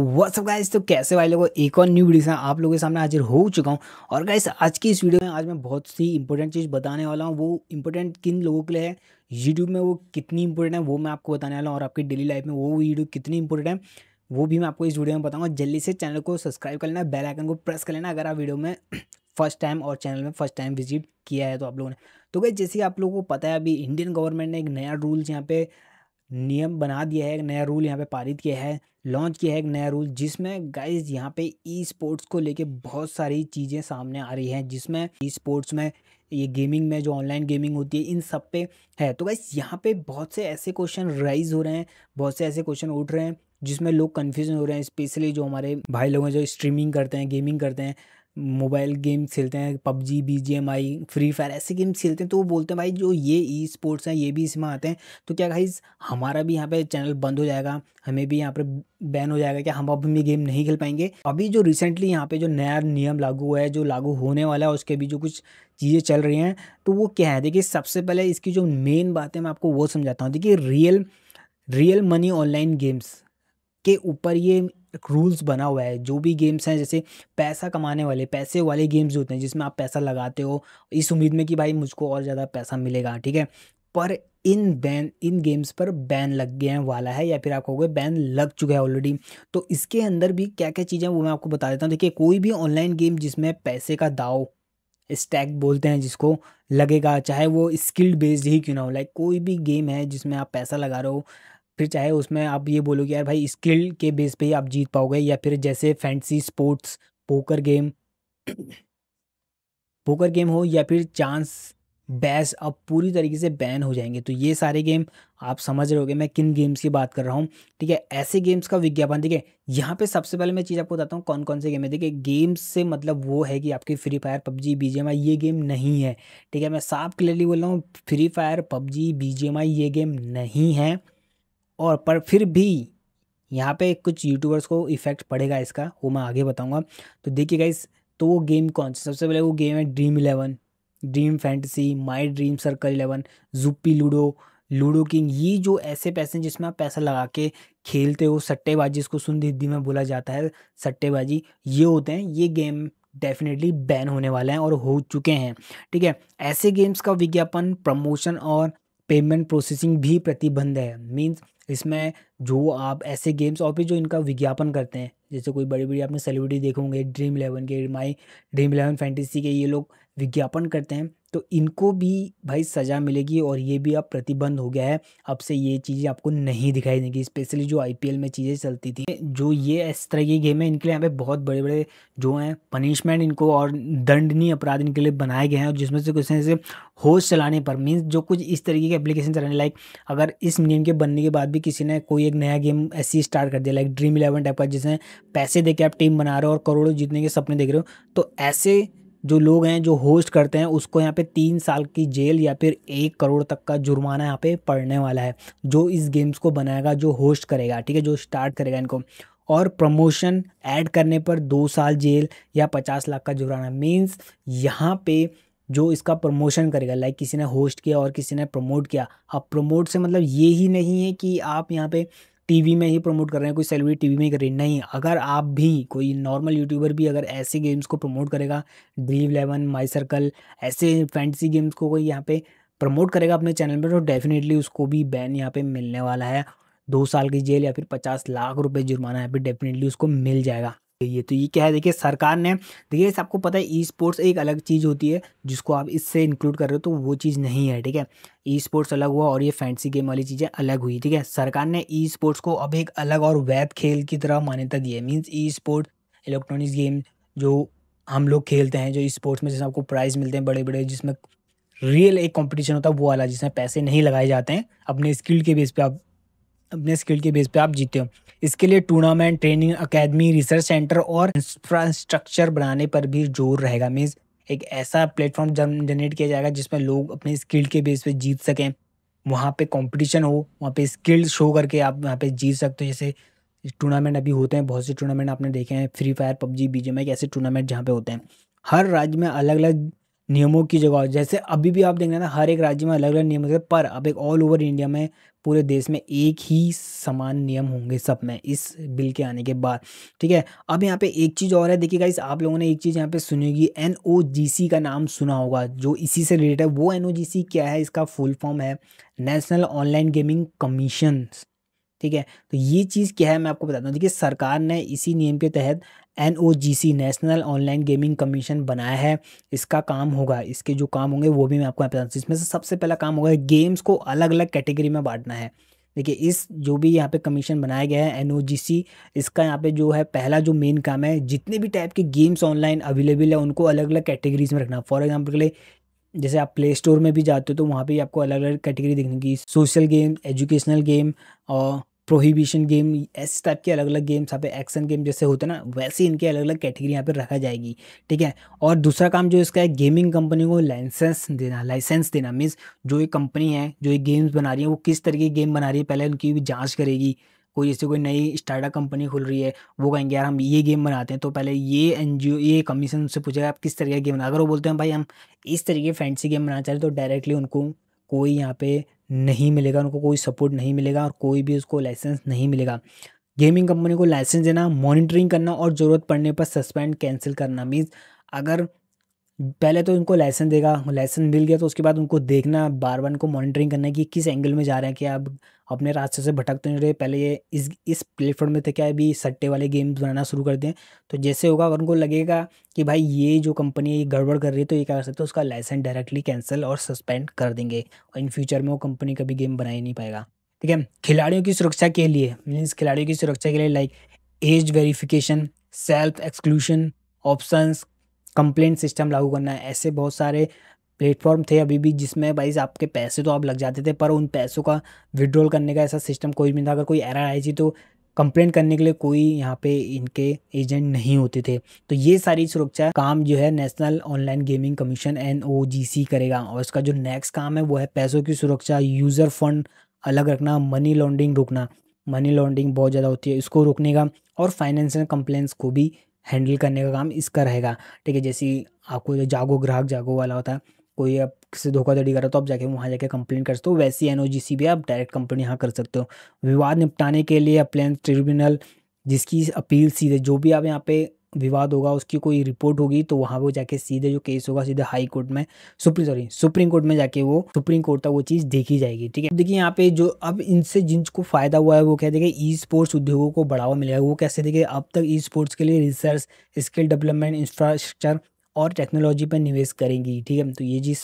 WhatsApp guys, तो कैसे भाई लोगों, एक और न्यू वीडियो से आप लोगों के सामने हाजिर हो चुका हूं। और गाइस, आज की इस वीडियो में आज मैं बहुत सी इंपॉर्टेंट चीज़ बताने वाला हूं। वो इंपॉर्टेंट किन लोगों के लिए है, यूट्यूब में वो कितनी इंपॉर्टेंट है वो मैं आपको बताने वाला हूं, और आपकी डेली लाइफ में वो वीडियो कितनी इंपॉर्टेंट है वो भी मैं आपको इस वीडियो में बताऊंगा। जल्दी से चैनल को सब्सक्राइब कर लेना, बेल आइकन को प्रेस कर लेना अगर आप वीडियो में फर्स्ट टाइम और चैनल में फर्स्ट टाइम विजिट किया है तो आप लोगों ने। तो गाइस, जैसे कि आप लोगों को पता है, अभी इंडियन गवर्नमेंट ने एक नया रूल्स यहाँ पे नियम बना दिया है, एक नया रूल यहाँ पे पारित किया है, लॉन्च किया है एक नया रूल, जिसमें गाइज यहाँ पे ई स्पोर्ट्स को लेके बहुत सारी चीज़ें सामने आ रही हैं। जिसमें ई स्पोर्ट्स में, ये गेमिंग में, जो ऑनलाइन गेमिंग होती है, इन सब पे है। तो गाइज यहाँ पे बहुत से ऐसे क्वेश्चन राइज हो रहे हैं, बहुत से ऐसे क्वेश्चन उठ रहे हैं जिसमें लोग कन्फ्यूजन हो रहे हैं। स्पेशली जो हमारे भाई लोग हैं जो स्ट्रीमिंग करते हैं, गेमिंग करते हैं, मोबाइल गेम खेलते हैं, पबजी, बीजीएमआई, फ्री फायर, ऐसे गेम्स खेलते हैं, तो वो बोलते हैं भाई जो ये ई स्पोर्ट्स हैं ये भी इसमें आते हैं, तो क्या गाइज हमारा भी यहाँ पे चैनल बंद हो जाएगा, हमें भी यहाँ पे बैन हो जाएगा क्या, हम अब भी गेम नहीं खेल पाएंगे? अभी जो रिसेंटली यहाँ पे जो नया नियम लागू हुआ है, जो लागू होने वाला है, उसके भी जो कुछ चीज़ें चल रही हैं, तो वो क्या है? देखिए, सबसे पहले इसकी जो मेन बात है मैं आपको वो समझाता हूँ। देखिए, real real money online games के ऊपर ये रूल्स बना हुआ है। जो भी गेम्स हैं, जैसे पैसा कमाने वाले, पैसे वाले गेम्स होते हैं जिसमें आप पैसा लगाते हो इस उम्मीद में कि भाई मुझको और ज़्यादा पैसा मिलेगा, ठीक है, पर इन गेम्स पर बैन लग गया वाला है, या फिर आप कहोगे बैन लग चुका है ऑलरेडी। तो इसके अंदर भी क्या क्या चीज़ें वो मैं आपको बता देता हूँ। देखिए, कोई भी ऑनलाइन गेम जिसमें पैसे का दाव, स्टैक बोलते हैं जिसको, लगेगा, चाहे वो स्किल्ड बेस्ड ही क्यों ना हो, लाइक कोई भी गेम है जिसमें आप पैसा लगा रहे हो, फिर चाहे उसमें आप ये बोलो कि यार भाई स्किल के बेस पे ही आप जीत पाओगे, या फिर जैसे fantasy sports, poker game poker game हो, या फिर चांस बैस, अब पूरी तरीके से बैन हो जाएंगे। तो ये सारे गेम आप समझ रहे होगे मैं किन गेम्स की बात कर रहा हूँ, ठीक है। ऐसे गेम्स का विज्ञापन, देखिए यहाँ पे सबसे पहले मैं चीज़ आपको बताता हूँ कौन कौन से गेम है। देखिए, गेम्स से मतलब वो है कि आपकी फ्री फायर, पबजी, बीजीएमआई ये गेम नहीं है, ठीक है। मैं साफ क्लियरली बोल रहा हूँ, फ्री फायर, पबजी, बीजीएमआई ये गेम नहीं है। और पर फिर भी यहाँ पे कुछ यूट्यूबर्स को इफेक्ट पड़ेगा इसका, वो मैं आगे बताऊंगा। तो देखिए गाइस, तो वो गेम कौन सा? सबसे पहले वो गेम है dream eleven, dream fantasy, my dream circle eleven, Zupee ludo, ludo king. ये जो ऐसे पैसे हैं जिसमें आप पैसा लगा के खेलते हो, सट्टेबाजी जिसको शुद्ध हिंदी में बोला जाता है, सट्टेबाजी, ये होते हैं। ये गेम डेफिनेटली बैन होने वाले हैं और हो चुके हैं, ठीक है। ऐसे गेम्स का विज्ञापन, प्रमोशन और पेमेंट प्रोसेसिंग भी प्रतिबंध है। मीन्स इसमें जो आप ऐसे गेम्स और भी जो इनका विज्ञापन करते हैं, जैसे कोई बड़ी बड़ी आपने सेलिब्रिटी देखे होंगे, ड्रीम इलेवन के, माई ड्रीम इलेवन फैंटेसी के, ये लोग विज्ञापन करते हैं, तो इनको भी भाई सज़ा मिलेगी, और ये भी अब प्रतिबंध हो गया है। अब से ये चीज़ें आपको नहीं दिखाई देंगी। स्पेशली जो आईपीएल में चीज़ें चलती थी, जो ये इस तरह की गेम है, इनके लिए यहाँ पे बहुत बड़े बड़े जो हैं पनिशमेंट इनको, और दंडनीय अपराध इनके लिए बनाए गए हैं। और जिसमें से कुछ ऐसे होस्ट चलाने पर, मीन्स जो कुछ इस तरीके के एप्लीकेशन चलाने, लाइक अगर इस नियम के बनने के बाद भी किसी ने कोई एक नया गेम ऐसी स्टार्ट कर दिया, लाइक ड्रीम इलेवन टाइप का, जिसमें पैसे दे के आप टीम बना रहे हो और करोड़ों जीतने के सपने देख रहे हो, तो ऐसे जो लोग हैं जो होस्ट करते हैं, उसको यहाँ पे 3 साल की जेल या फिर 1 करोड़ तक का जुर्माना यहाँ पे पड़ने वाला है। जो इस गेम्स को बनाएगा, जो होस्ट करेगा, ठीक है, जो स्टार्ट करेगा इनको। और प्रमोशन ऐड करने पर 2 साल जेल या 50 लाख का जुर्माना। मीन्स यहाँ पे जो इसका प्रमोशन करेगा, लाइक किसी ने होस्ट किया और किसी ने प्रमोट किया। अब प्रमोट से मतलब ये ही नहीं है कि आप यहाँ पे टीवी में ही प्रमोट कर रहे हैं, कोई सेलिब्रिटी टीवी में ही कर रही है, नहीं। अगर आप भी, कोई नॉर्मल यूट्यूबर भी अगर ऐसे गेम्स को प्रमोट करेगा, ड्रीम इलेवन, माई सर्कल, ऐसे फैंटेसी गेम्स को कोई यहाँ पे प्रमोट करेगा अपने चैनल पर, तो डेफिनेटली उसको भी बैन यहाँ पे मिलने वाला है। 2 साल की जेल या फिर 50 लाख रुपए जुर्माना यहाँ पे डेफिनेटली उसको मिल जाएगा। ये तो ये क्या है, देखिए सरकार ने, देखिए इस आपको पता है ई स्पोर्ट्स एक अलग चीज़ होती है जिसको आप इससे इंक्लूड कर रहे हो, तो वो चीज़ नहीं है, ठीक है। ई स्पोर्ट्स अलग हुआ और ये फैंटेसी गेम वाली चीज़ें अलग हुई, ठीक है। सरकार ने ई स्पोर्ट्स को अब एक अलग और वैध खेल की तरह मान्यता दी है। मीन्स ई स्पोर्ट इलेक्ट्रॉनिक्स गेम जो हम लोग खेलते हैं, जो ई स्पोर्ट्स में जैसे आपको प्राइज़ मिलते हैं बड़े बड़े, जिसमें रियल एक कंपटीशन होता है वो वाला, जिसमें पैसे नहीं लगाए जाते हैं, अपने स्किल के बेस पे आप जीते हो। इसके लिए tournament, training academy, research centre और इंफ्रास्ट्रक्चर बनाने पर भी जोर रहेगा। मीन्स एक ऐसा प्लेटफॉर्म जनरेट किया जाएगा जिसमें लोग अपने स्किल के बेस पे जीत सकें, वहाँ पे कंपटीशन हो, वहाँ पे स्किल शो करके आप वहाँ पे जीत सकते हो। जैसे टूर्नामेंट अभी होते हैं, बहुत से टूर्नामेंट आपने देखे हैं, फ्री फायर, पबजी, बीजीएमआई के ऐसे टूर्नामेंट जहाँ पे होते हैं। हर राज्य में अलग अलग नियमों की जगह जैसे अभी भी आप देख रहे हैं ना, हर एक राज्य में अलग अलग नियम होते हैं, पर अब एक ऑल ओवर इंडिया में पूरे देश में एक ही समान नियम होंगे सब में इस बिल के आने के बाद। ठीक है, अब यहाँ पे एक चीज़ और है, देखिए गाइस, आप लोगों ने एक चीज़ यहाँ पे सुनी होगी, एनओजीसी का नाम सुना होगा, जो इसी से रिलेटेड है। वो एनओजीसी क्या है, इसका फुल फॉर्म है नेशनल ऑनलाइन गेमिंग कमीशन। ठीक है, तो ये चीज़ क्या है मैं आपको बताता हूँ। देखिए, सरकार ने इसी नियम के तहत एनओजीसी नेशनल ऑनलाइन गेमिंग कमीशन बनाया है। इसका काम होगा, इसके जो काम होंगे वो भी मैं आपको बताता हूँ। इसमें से सबसे पहला काम होगा, गेम्स को अलग अलग कैटेगरी में बांटना है। देखिए, इस जो भी यहाँ पे कमीशन बनाया गया है एनओजीसी, इसका यहाँ पे जो है पहला जो मेन काम है, जितने भी टाइप के गेम्स ऑनलाइन अवेलेबल है उनको अलग अलग कैटेगरीज में रखना। फॉर एग्जाम्पल के लिए, जैसे आप प्ले स्टोर में भी जाते हो तो वहाँ पे आपको अलग अलग कैटेगरी दिखने की, सोशल गेम, एजुकेशनल गेम और प्रोहिबिशन गेम, इस टाइप के अलग अलग गेम्स यहाँ पे, एक्शन गेम जैसे होते हैं ना, वैसे इनके अलग अलग कैटेगरी यहाँ पे रखा जाएगी। ठीक है, और दूसरा काम जो इसका है, गेमिंग कंपनी को लाइसेंस देना मीन्स जो एक कंपनी है जो एक गेम्स बना रही है वो किस तरीके की गेम बना रही है, पहले उनकी भी जाँच करेगी। कोई जैसे कोई नई स्टार्टअप कंपनी खुल रही है, वो कहेंगे यार हम ये गेम बनाते हैं, तो पहले ये एनजीओ, ये कमीशन उनसे पूछेगा आप किस तरीके का गेम बना। अगर वो बोलते हैं भाई हम इस तरीके फैंसी गेम बनाना चाह रहे, तो डायरेक्टली उनको कोई यहाँ पे नहीं मिलेगा, उनको कोई सपोर्ट नहीं मिलेगा और कोई भी उसको लाइसेंस नहीं मिलेगा। गेमिंग कंपनी को लाइसेंस देना, मॉनिटरिंग करना और ज़रूरत पड़ने पर सस्पेंड कैंसिल करना। मीन्स अगर पहले तो उनको लाइसेंस देगा, लाइसेंस मिल गया तो उसके बाद उनको देखना, बार बार उनको मॉनिटरिंग करना है कि किस एंगल में जा रहे हैं, कि आप अपने रास्ते से भटकते नहीं रहे। पहले ये इस प्लेटफॉर्म में थे, क्या अभी सट्टे वाले गेम्स बनाना शुरू कर दें, तो जैसे होगा अगर उनको लगेगा कि भाई ये जो कंपनी है ये गड़बड़ कर रही है, तो ये क्या कर सकते हैं, उसका लाइसेंस डायरेक्टली कैंसिल और सस्पेंड कर देंगे और इन फ्यूचर में वो कंपनी कभी गेम बना ही नहीं पाएगा। ठीक है, खिलाड़ियों की सुरक्षा के लिए, मीन्स खिलाड़ियों की सुरक्षा के लिए like age verification, self exclusion options, complaint system लागू करना है। ऐसे बहुत सारे प्लेटफॉर्म थे अभी भी जिसमें भाई आपके पैसे तो आप लग जाते थे, पर उन पैसों का विड्रॉल करने का ऐसा सिस्टम कोई भी नहीं था। अगर कोई एरर आई थी तो कंप्लेंट करने के लिए कोई यहाँ पे इनके एजेंट नहीं होते थे। तो ये सारी सुरक्षा काम जो है नेशनल ऑनलाइन गेमिंग कमीशन एनओजीसी करेगा। और इसका जो नेक्स्ट काम है वो है पैसों की सुरक्षा, यूज़र फंड अलग रखना, मनी लॉन्ड्रिंग रोकना, मनी लॉन्ड्रिंग बहुत ज़्यादा होती है इसको रोकने का, और फाइनेंशियल कंप्लेंट्स को भी हैंडल करने का काम इसका रहेगा। ठीक है, जैसे आपको जो जागो ग्राहक जागो वाला होता है, कोई आप किसी धोखाधड़ी कर रहा हो तो आप जाके वहाँ जाके कंप्लेंट कर सकते हो, वैसी एनओजीसी भी आप डायरेक्ट कंपनी यहाँ कर सकते हो। विवाद निपटाने के लिए अप्लायंस ट्रिब्यूनल, जिसकी अपील सीधे जो भी आप यहाँ पे विवाद होगा उसकी कोई रिपोर्ट होगी तो वहाँ वो जाके सीधे जो केस होगा सीधे हाई कोर्ट में, सुप्रीम कोर्ट में जाके वो सुप्रीम कोर्ट तक वो चीज़ देखी जाएगी। ठीक है, देखिए यहाँ पे जो अब इनसे जिनको फायदा हुआ है वो क्या, देखिए ई स्पोर्ट्स उद्योगों को बढ़ावा मिलेगा। वो कैसे, देखिए अब तक ई स्पोर्ट्स के लिए रिसर्च, स्किल डेवलपमेंट, इंफ्रास्ट्रक्चर और टेक्नोलॉजी पर निवेश करेंगी। ठीक है, तो ये चीज़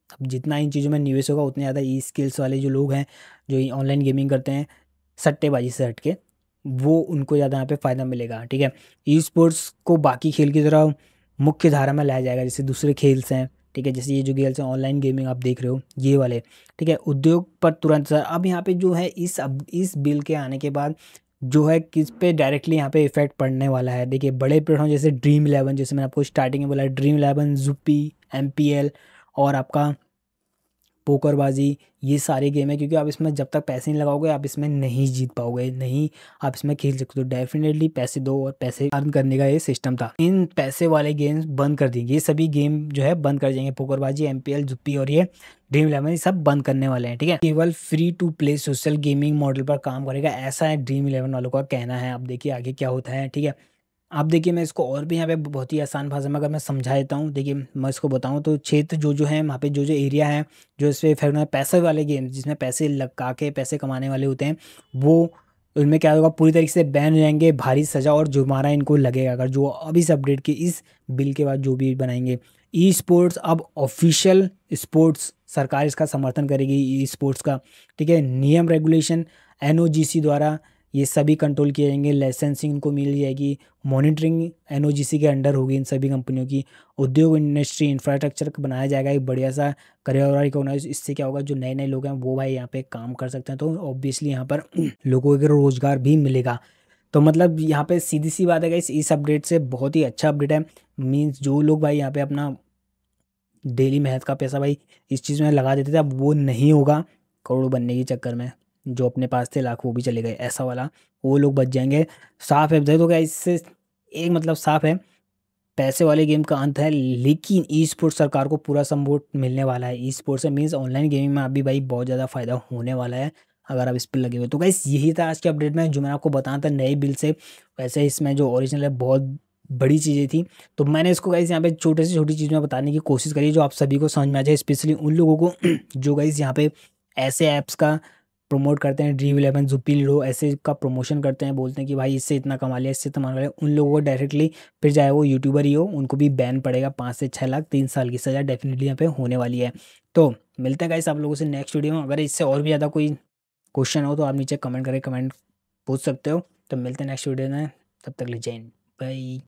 अब जितना इन चीज़ों में निवेश होगा उतने ज़्यादा ई स्किल्स वाले जो लोग हैं जो ऑनलाइन गेमिंग करते हैं सट्टेबाजी से हट के, वो उनको ज़्यादा यहाँ पे फ़ायदा मिलेगा। ठीक है, ई स्पोर्ट्स को बाकी खेल की तरह मुख्य धारा में लाया जाएगा जैसे दूसरे खेल्स हैं। ठीक है, जैसे ये जो गेम्स हैं ऑनलाइन गेमिंग आप देख रहे हो ये वाले। ठीक है, उद्योग पर तुरंत सर अब यहाँ पे जो है इस बिल के आने के बाद जो है किस पे डायरेक्टली यहाँ पे इफेक्ट पड़ने वाला है। देखिए, बड़े प्लेटफॉर्म जैसे ड्रीम 11, जैसे मैंने आपको स्टार्टिंग में बोला, ड्रीम 11, जुप्पी, एमपीएल और आपका पोकरबाजी, ये सारे गेम है, क्योंकि आप इसमें जब तक पैसे नहीं लगाओगे आप इसमें नहीं जीत पाओगे, नहीं आप इसमें खेल सकते हो। डेफिनेटली पैसे दो और पैसे अर्न करने का ये सिस्टम था। इन पैसे वाले गेम्स बंद कर देंगे, ये सभी गेम जो है बंद कर देंगे, पोकरबाजी, एमपीएल, जुप्पी और ये ड्रीम 11 ये सब बंद करने वाले हैं। ठीक है, केवल free to play social gaming model पर काम करेगा, ऐसा है ड्रीम 11 वालों का कहना है। अब देखिए आगे क्या होता है। ठीक है, आप देखिए मैं इसको और भी यहाँ पे बहुत ही आसान भाषा में अगर मैं समझा देता हूँ। देखिए मैं इसको बताऊँ तो क्षेत्र जो है वहाँ पे जो एरिया है जो इस पर इफेक्ट है, पैसे वाले गेम जिसमें पैसे लगा के पैसे कमाने वाले होते हैं, वो उनमें क्या होगा, पूरी तरीके से बैन हो जाएंगे, भारी सजा और जुर्माना इनको लगेगा अगर जो अब इस अपडेट के इस बिल के बाद जो भी बनाएंगे। ई स्पोर्ट्स अब ऑफिशियल स्पोर्ट्स, सरकार इसका समर्थन करेगी ई स्पोर्ट्स का। ठीक है, नियम रेगुलेशन एनओजीसी द्वारा ये सभी कंट्रोल किए जाएंगे, लाइसेंसिंग इनको मिल जाएगी, मॉनिटरिंग एनओजीसी के अंडर होगी इन सभी कंपनियों की। उद्योग इंडस्ट्री इंफ्रास्ट्रक्चर बनाया जाएगा एक बढ़िया सा करियर रिकॉग्नाइज। इससे क्या होगा, जो नए नए लोग हैं वो भाई यहाँ पे काम कर सकते हैं, तो ऑब्वियसली यहाँ पर लोगों को रोजगार भी मिलेगा। तो मतलब यहाँ पे सीधी सी बात है गाइस, इस अपडेट से बहुत ही अच्छा अपडेट है। मीन्स जो लोग भाई यहाँ पे अपना डेली मेहनत का पैसा भाई इस चीज़ में लगा देते थे, अब वो नहीं होगा करोड़ों बनने के चक्कर में। जो अपने पास थे लाख वो भी चले गए, ऐसा वाला वो लोग बच जाएंगे। साफ है, तो क्या इससे एक मतलब साफ है, पैसे वाले गेम का अंत है, लेकिन ई स्पोर्ट्स सरकार को पूरा सपोर्ट मिलने वाला है। ई स्पोर्ट्स से मीन्स ऑनलाइन गेमिंग में अभी भाई बहुत ज़्यादा फायदा होने वाला है अगर आप इस पर लगे हुए। तो गाइस यही था आज के अपडेट में जो मैंने आपको बताया था नए बिल से। वैसे इसमें जो ओरिजिनल है बहुत बड़ी चीज़ें थी, तो मैंने इसको गाइस यहाँ पे छोटे से छोटी चीज़ में बताने की कोशिश करी जो आप सभी को समझ में आ जाए, स्पेशली उन लोगों को जो गाइस यहाँ पे ऐसे ऐप्स का प्रमोट करते हैं, ड्रीम इलेवन, जुप्पी लीडो ऐसे का प्रमोशन करते हैं, बोलते हैं कि भाई इससे इतना कमा लिया, इससे इतना कमा लिया, उन लोगों को डायरेक्टली, फिर चाहे वो यूट्यूबर ही हो, उनको भी बैन पड़ेगा, 5 से 6 लाख 3 साल की सज़ा डेफिनेटली यहाँ पे होने वाली है। तो मिलते हैं गाइस आप लोगों से नेक्स्ट वीडियो में। अगर इससे और भी ज़्यादा कोई क्वेश्चन हो तो आप नीचे कमेंट करके कमेंट पूछ सकते हो। तो मिलते हैं नेक्स्ट वीडियो में, तब तक ले जय हिंद, बाय।